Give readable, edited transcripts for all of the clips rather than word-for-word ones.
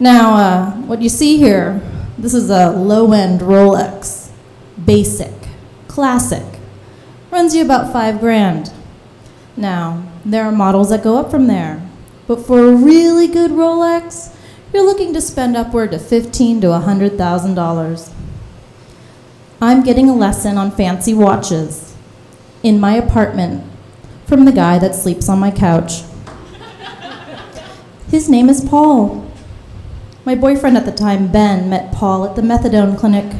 Now, what you see here, this is a low-end Rolex. Basic, classic. Runs you about $5,000. Now, there are models that go up from there. But for a really good Rolex, you're looking to spend upward to $15,000 to $100,000. I'm getting a lesson on fancy watches in my apartment from the guy that sleeps on my couch. His name is Paul. My boyfriend at the time, Ben, met Paul at the methadone clinic.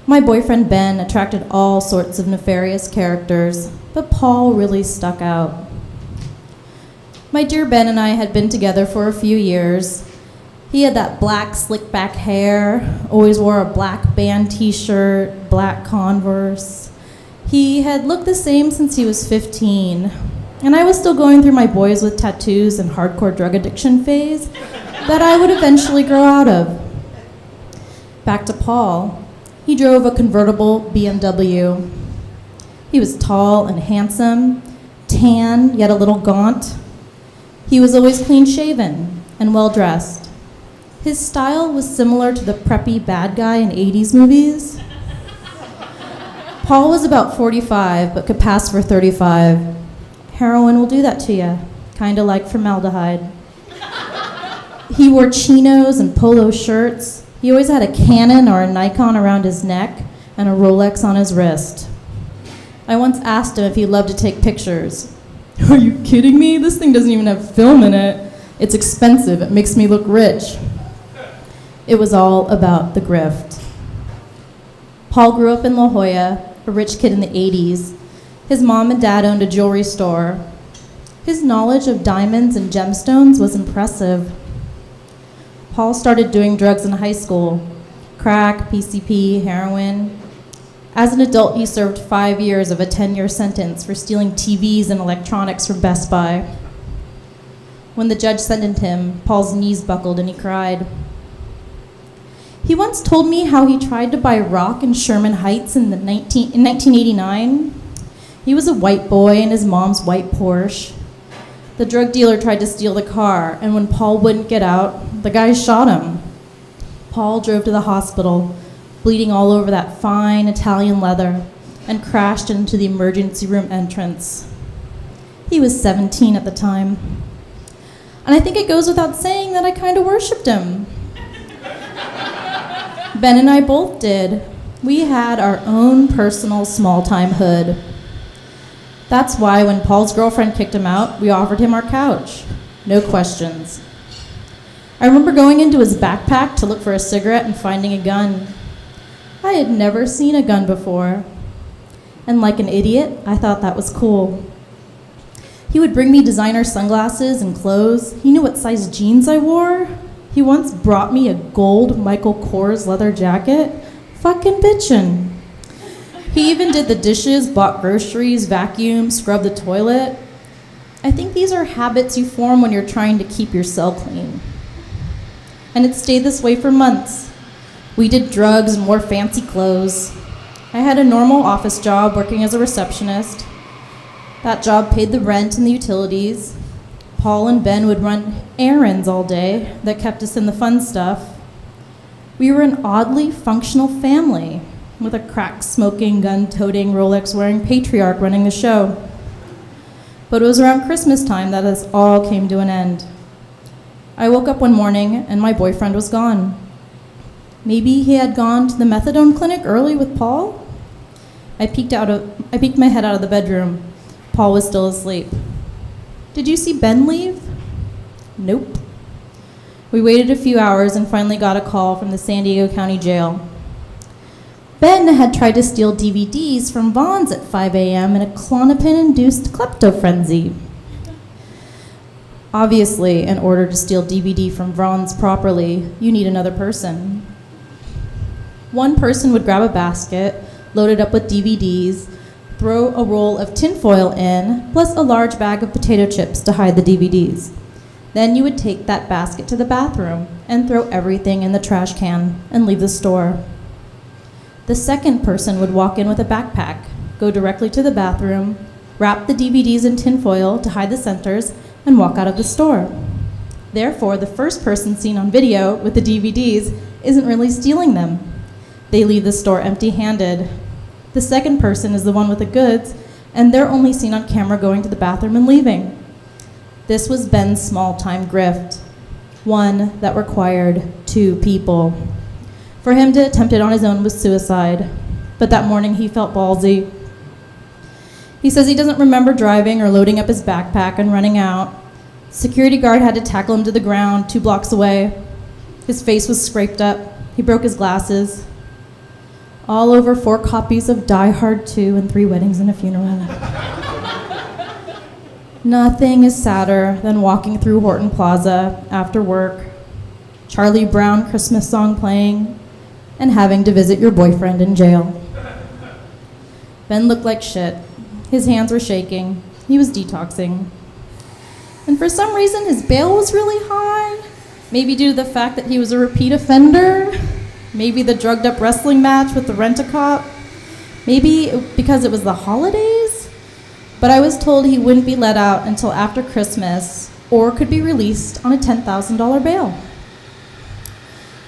My boyfriend, Ben, attracted all sorts of nefarious characters, but Paul really stuck out. My dear Ben and I had been together for a few years. He had that black slick back hair, always wore a black band t-shirt, black Converse. He had looked the same since he was 15, and I was still going through my boys with tattoos and hardcore drug addiction phase that I would eventually grow out of. Back to Paul. He drove a convertible BMW. He was tall and handsome, tan, yet a little gaunt. He was always clean-shaven and well-dressed. His style was similar to the preppy bad guy in 80s movies. Paul was about 45, but could pass for 35. Heroin will do that to you, kinda like formaldehyde. He wore chinos and polo shirts. He always had a Canon or a Nikon around his neck and a Rolex on his wrist. I once asked him if he loved to take pictures. Are you kidding me? This thing doesn't even have film in it. It's expensive. It makes me look rich. It was all about the grift. Paul grew up in La Jolla, a rich kid in the 80s. His mom and dad owned a jewelry store. His knowledge of diamonds and gemstones was impressive. Paul started doing drugs in high school, crack, PCP, heroin. As an adult, he served 5 years of a 10-year sentence for stealing TVs and electronics from Best Buy. When the judge sentenced him, Paul's knees buckled and he cried. He once told me how he tried to buy rock in Sherman Heights in 1989. He was a white boy in his mom's white Porsche. The drug dealer tried to steal the car, and when Paul wouldn't get out, the guy shot him. Paul drove to the hospital, bleeding all over that fine Italian leather, and crashed into the emergency room entrance. He was 17 at the time. And I think it goes without saying that I kind of worshipped him. Ben and I both did. We had our own personal small-time hood. That's why when Paul's girlfriend kicked him out, we offered him our couch. No questions. I remember going into his backpack to look for a cigarette and finding a gun. I had never seen a gun before. And like an idiot, I thought that was cool. He would bring me designer sunglasses and clothes. He knew what size jeans I wore. He once brought me a gold Michael Kors leather jacket. Fucking bitchin'. He even did the dishes, bought groceries, vacuumed, scrubbed the toilet. I think these are habits you form when you're trying to keep your cell clean. And it stayed this way for months. We did drugs and wore fancy clothes. I had a normal office job working as a receptionist. That job paid the rent and the utilities. Paul and Ben would run errands all day that kept us in the fun stuff. We were an oddly functional family with a crack-smoking, gun-toting, Rolex-wearing patriarch running the show. But it was around Christmas time that this all came to an end. I woke up one morning and my boyfriend was gone. Maybe he had gone to the methadone clinic early with Paul? I peeked my head out of the bedroom. Paul was still asleep. Did you see Ben leave? Nope. We waited a few hours and finally got a call from the San Diego County Jail. Ben had tried to steal DVDs from Vaughn's at 5 a.m. in a Klonopin-induced klepto frenzy. Obviously, in order to steal DVD from Vaughn's properly, you need another person. One person would grab a basket, load it up with DVDs, throw a roll of tinfoil in, plus a large bag of potato chips to hide the DVDs. Then you would take that basket to the bathroom and throw everything in the trash can and leave the store. The second person would walk in with a backpack, go directly to the bathroom, wrap the DVDs in tinfoil to hide the centers, and walk out of the store. Therefore, the first person seen on video with the DVDs isn't really stealing them. They leave the store empty-handed. The second person is the one with the goods, and they're only seen on camera going to the bathroom and leaving. This was Ben's small-time grift, one that required 2 people. For him to attempt it on his own was suicide, but that morning he felt ballsy. He says he doesn't remember driving or loading up his backpack and running out. Security guard had to tackle him to the ground 2 blocks away. His face was scraped up. He broke his glasses. All over 4 copies of Die Hard 2 and 3 Weddings and a Funeral. Nothing is sadder than walking through Horton Plaza after work, Charlie Brown Christmas song playing, and having to visit your boyfriend in jail. Ben looked like shit. His hands were shaking. He was detoxing. And for some reason, his bail was really high. Maybe due to the fact that he was a repeat offender. Maybe the drugged up wrestling match with the rent-a-cop. Maybe because it was the holidays. But I was told he wouldn't be let out until after Christmas or could be released on a $10,000 bail.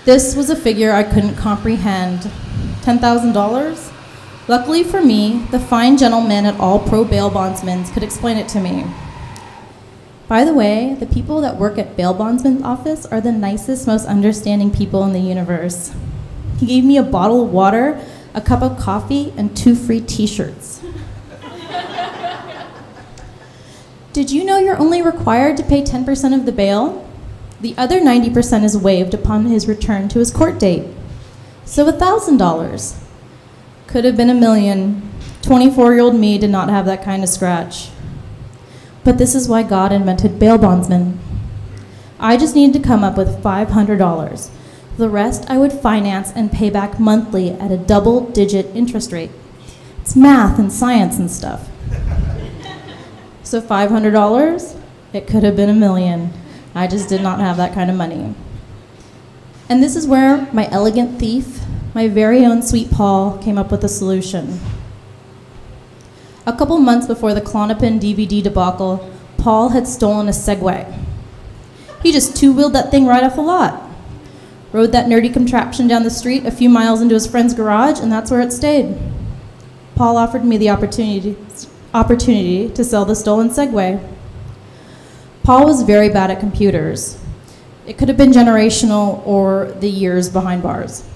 This was a figure I couldn't comprehend. $10,000? Luckily for me, the fine gentlemen at All Pro Bail Bondsmen could explain it to me. By the way, the people that work at bail bondsman's office are the nicest, most understanding people in the universe. He gave me a bottle of water, a cup of coffee, and 2 free t-shirts. Did you know you're only required to pay 10% of the bail? The other 90% is waived upon his return to his court date. So $1,000. Could have been $1 million. 24-year-old me did not have that kind of scratch. But this is why God invented bail bondsmen. I just needed to come up with $500. The rest I would finance and pay back monthly at a double-digit interest rate. It's math and science and stuff. So $500, it could have been $1 million. I just did not have that kind of money. And this is where my elegant thief, my very own sweet Paul, came up with a solution. A couple months before the Klonopin DVD debacle, Paul had stolen a Segway. He just 2-wheeled that thing right off the lot. Rode that nerdy contraption down the street a few miles into his friend's garage, and that's where it stayed. Paul offered me the opportunity to sell the stolen Segway. Paul was very bad at computers. It could have been generational or the years behind bars.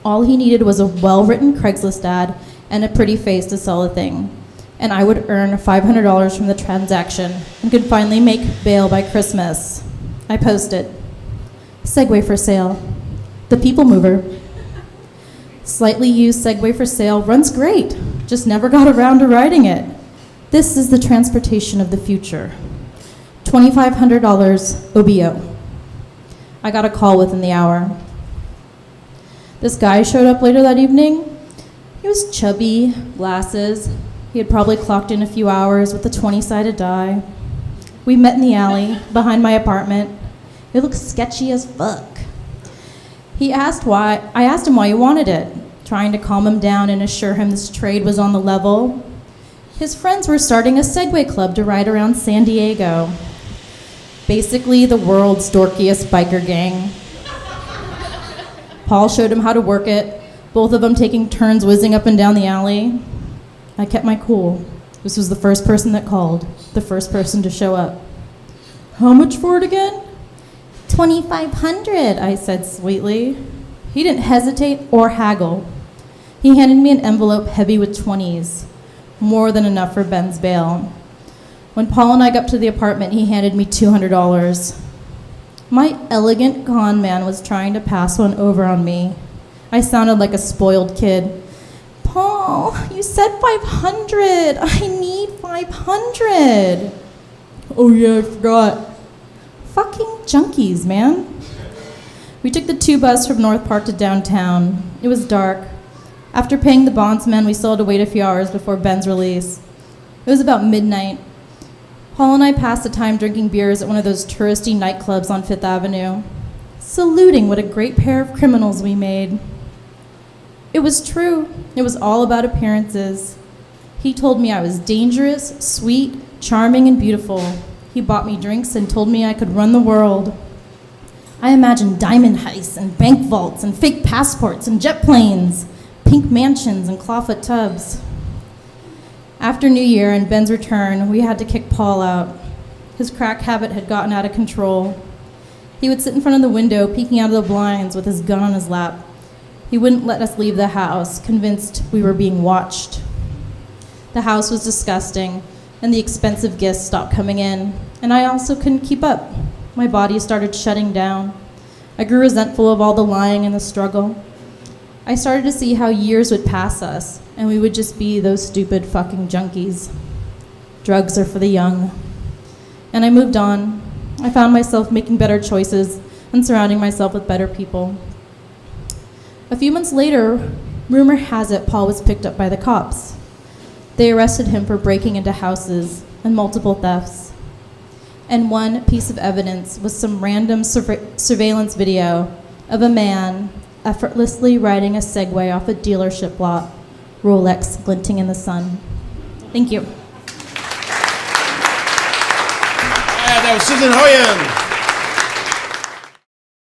All he needed was a well-written Craigslist ad and a pretty face to sell the thing, and I would earn $500 from the transaction and could finally make bail by Christmas. I posted, Segway for sale, the people mover. Slightly used Segway for sale runs great, just never got around to riding it. This is the transportation of the future. $2,500 OBO. I got a call within the hour. This guy showed up later that evening. He was chubby, glasses. He had probably clocked in a few hours with a 20-sided die. We met in the alley behind my apartment. It looked sketchy as fuck. I asked him why he wanted it, trying to calm him down and assure him this trade was on the level. His friends were starting a Segway club to ride around San Diego. Basically the world's dorkiest biker gang. Paul showed him how to work it, both of them taking turns whizzing up and down the alley. I kept my cool. This was the first person that called, the first person to show up. How much for it again? $2,500, I said sweetly. He didn't hesitate or haggle. He handed me an envelope heavy with 20s, more than enough for Ben's bail. When Paul and I got to the apartment, he handed me $200. My elegant con man was trying to pass one over on me. I sounded like a spoiled kid. Paul, you said $500. I need $500. Oh yeah, I forgot. Fucking junkies, man. We took the 2 bus from North Park to downtown. It was dark. After paying the bondsman, we still had to wait a few hours before Ben's release. It was about midnight. Paul and I passed the time drinking beers at one of those touristy nightclubs on 5th Avenue, saluting what a great pair of criminals we made. It was true. It was all about appearances. He told me I was dangerous, sweet, charming, and beautiful. He bought me drinks and told me I could run the world. I imagined diamond heists and bank vaults and fake passports and jet planes, pink mansions and clawfoot tubs. After New Year and Ben's return, we had to kick Paul out. His crack habit had gotten out of control. He would sit in front of the window, peeking out of the blinds with his gun on his lap. He wouldn't let us leave the house, convinced we were being watched. The house was disgusting, and the expensive gifts stopped coming in, and I also couldn't keep up. My body started shutting down. I grew resentful of all the lying and the struggle. I started to see how years would pass us, and we would just be those stupid fucking junkies. Drugs are for the young. And I moved on. I found myself making better choices and surrounding myself with better people. A few months later, rumor has it Paul was picked up by the cops. They arrested him for breaking into houses and multiple thefts. And one piece of evidence was some random surveillance video of a man effortlessly riding a Segway off a dealership lot, Rolex glinting in the sun. Thank you. That was Suzanne Hoyem.